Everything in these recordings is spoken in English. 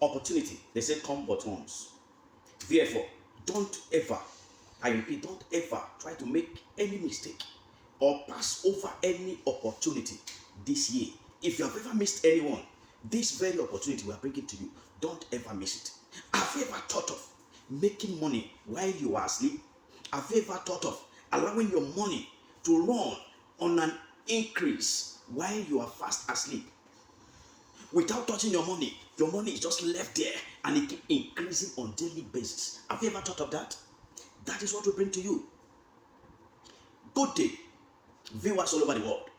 Opportunity, they say, come but once. Therefore, don't ever, I repeat, don't ever try to make any mistake or pass over any opportunity this year. If you have ever missed anyone, this very opportunity we are bringing to you, don't ever miss it. Have you ever thought of making money while you are asleep? Have you ever thought of allowing your money to run on an increase while you are fast asleep? Without touching your money is just left there and it keeps increasing on daily basis. Have you ever thought of that? That is what we bring to you. Good day, viewers all over the world.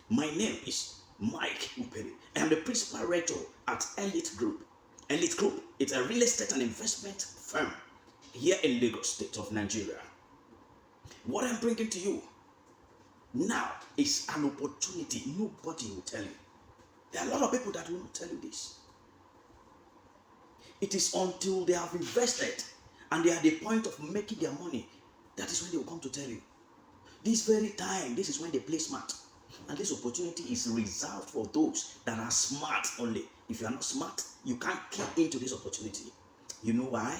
My name is Mike Uperi. I am the principal rector at Elite Group. Elite Group, it's a real estate and investment firm here in Lagos State of Nigeria. What I'm bringing to you now is an opportunity nobody will tell you. There are a lot of people that will not tell you this. It is until they have invested and they are at the point of making their money, that is when they will come to tell you. This very time, this is when they play smart. And this opportunity is reserved for those that are smart only. If you are not smart, you can't key into this opportunity. You know why?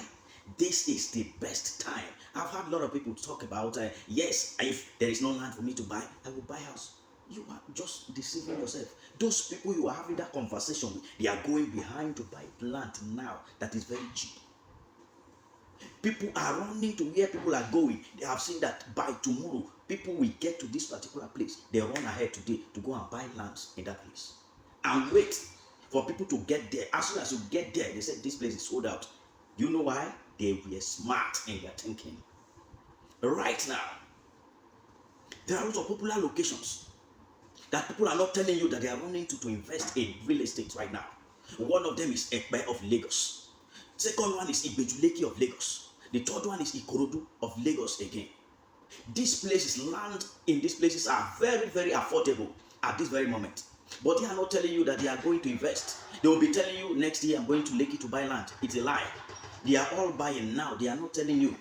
This is the best time. I've had a lot of people talk about, yes, if there is no land for me to buy, I will buy a house. You are just deceiving yourself. Those people you are having that conversation with, they are going behind to buy land now that is very cheap. People are running to where people are going. They have seen that by tomorrow, people will get to this particular place. They run ahead today to go and buy lands in that place. And wait for people to get there. As soon as you get there, they say this place is sold out. Do you know why? They were smart in their thinking. Right now, there are lots of popular locations that people are not telling you that they are running to invest in real estate right now. One of them is EliteGroups of Lagos. Second one is IBEJU Lekki of Lagos. The third one is Ikorodu of Lagos again. These places, land in these places are very, very affordable at this very moment. But they are not telling you that they are going to invest. They will be telling you next year I'm going to Lekki to buy land. It's a lie. They are all buying now. They are not telling you.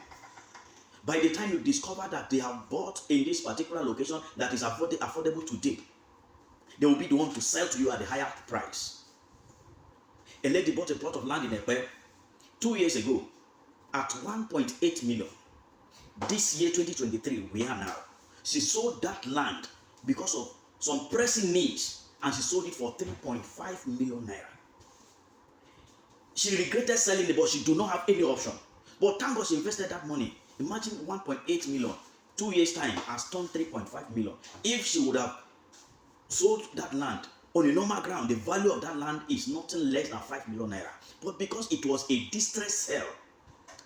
By the time you discover that they have bought in this particular location that is affordable today, they will be the one to sell to you at a higher price. A lady bought a plot of land in Ekpe 2 years ago at 1.8 million. This year, 2023, we are now. She sold that land because of some pressing needs and she sold it for 3.5 million naira. She regretted selling it, but she do not have any option. But thank God she invested that money. Imagine 1.8 million, 2 years time has turned 3.5 million. If she would have sold that land on a normal ground, the value of that land is nothing less than 5 million naira. But because it was a distress sale,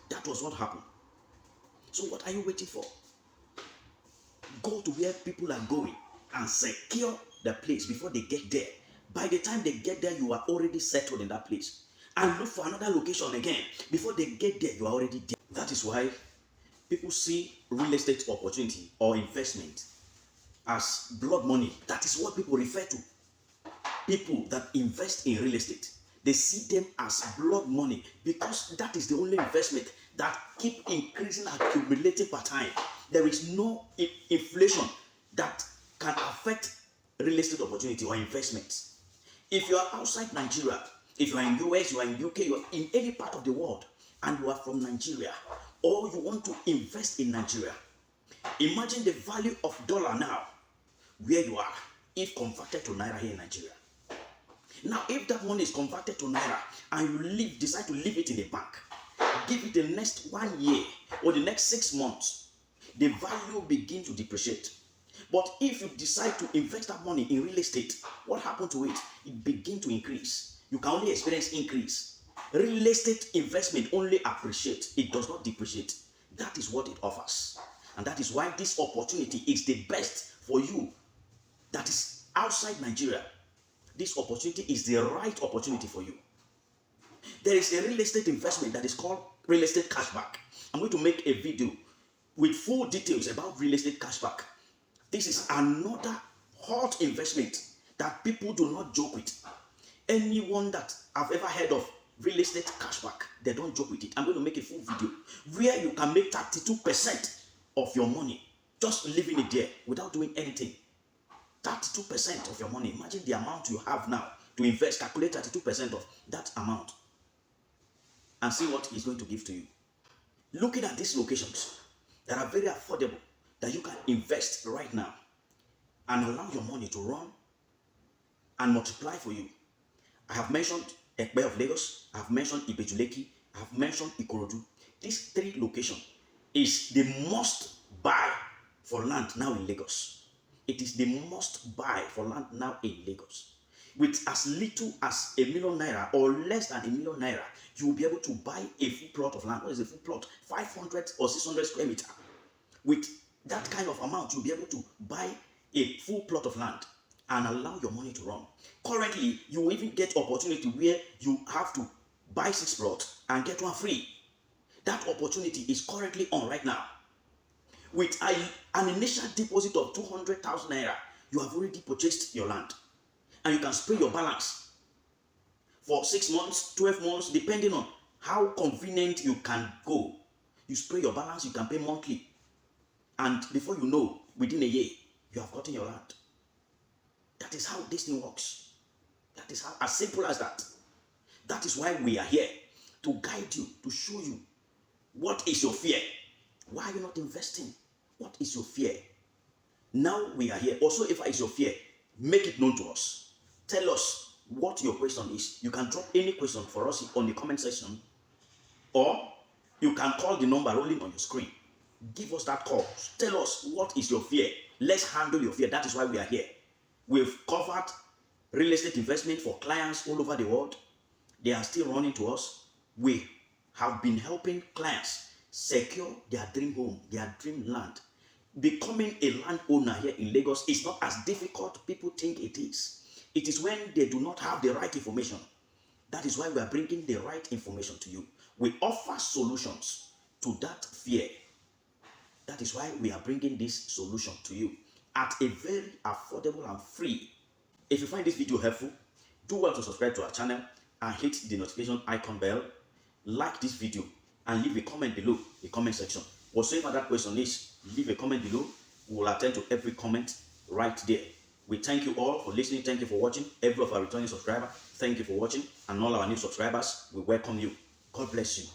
that was what happened. So what are you waiting for? Go to where people are going and secure the place before they get there. By the time they get there, you are already settled in that place. And look for another location again. Before they get there, you are already there. That is why people see real estate opportunity or investment as blood money. That is what people refer to. People that invest in real estate, they see them as blood money because that is the only investment that keep increasing, accumulating per time. There is no inflation that can affect real estate opportunity or investments. If you are outside Nigeria, if you are in US, you are in UK, you are in any part of the world, and you are from Nigeria, or you want to invest in Nigeria, imagine the value of dollar now, where you are, if converted to naira here in Nigeria. Now, if that money is converted to naira and you decide to leave it in the bank, give it the next 1 year or the next 6 months, the value begin to depreciate. But if you decide to invest that money in real estate, what happened to it? It begin to increase. You can only experience increase. Real estate investment only appreciates. It does not depreciate. That is what it offers. And that is why this opportunity is the best for you that is outside Nigeria. This opportunity is the right opportunity for you. There is a real estate investment that is called real estate cashback. I'm going to make a video with full details about real estate cashback. This is another hot investment that people do not joke with. Anyone that I've ever heard of real estate cashback, they don't joke with it. I'm going to make a full video where you can make 32% of your money just leaving it there without doing anything. 32% of your money. Imagine the amount you have now to invest. Calculate 32% of that amount. and see what he's going to give to you. Looking at these locations that are very affordable, that you can invest right now and allow your money to run and multiply for you. I have mentioned EliteGroups of Lagos, I have mentioned IBEJU Lekki, I have mentioned Ikorodu. These three locations is the must buy for land now in Lagos. It is the must buy for land now in Lagos. With as little as ₦1,000,000 or less than ₦1,000,000, you will be able to buy a full plot of land. What is a full plot? 500 or 600 square meters. With that kind of amount, you'll be able to buy a full plot of land and allow your money to run. Currently, you will even get opportunity where you have to buy 6 plots and get one free. That opportunity is currently on right now. With an initial deposit of 200,000 naira, you have already purchased your land. And you can spray your balance for 6 months, 12 months, depending on how convenient you can go. You spray your balance, you can pay monthly. And before you know, within a year, you have gotten your land. That is how this thing works. That is how, as simple as that. That is why we are here, to guide you, to show you what is your fear. Why are you not investing? What is your fear? Now we are here. Also, if it's your fear, make it known to us. Tell us what your question is. You can drop any question for us on the comment section, or you can call the number rolling on your screen. Give us that call. Tell us what is your fear. Let's handle your fear. That is why we are here. We've covered real estate investment for clients all over the world. They are still running to us. We have been helping clients secure their dream home, their dream land. Becoming a landowner here in Lagos is not as difficult people think it is. It is when they do not have the right information. That is why we are bringing the right information to you. We offer solutions to that fear. That is why we are bringing this solution to you at a very affordable and free. If you find this video helpful, do well to subscribe to our channel and hit the notification icon bell. Like this video and leave a comment below the comment section. Whatsoever that question is, leave a comment below. We will attend to every comment right there. We thank you all for listening. Thank you for watching. Every of our returning subscribers, thank you for watching. And all our new subscribers, we welcome you. God bless you.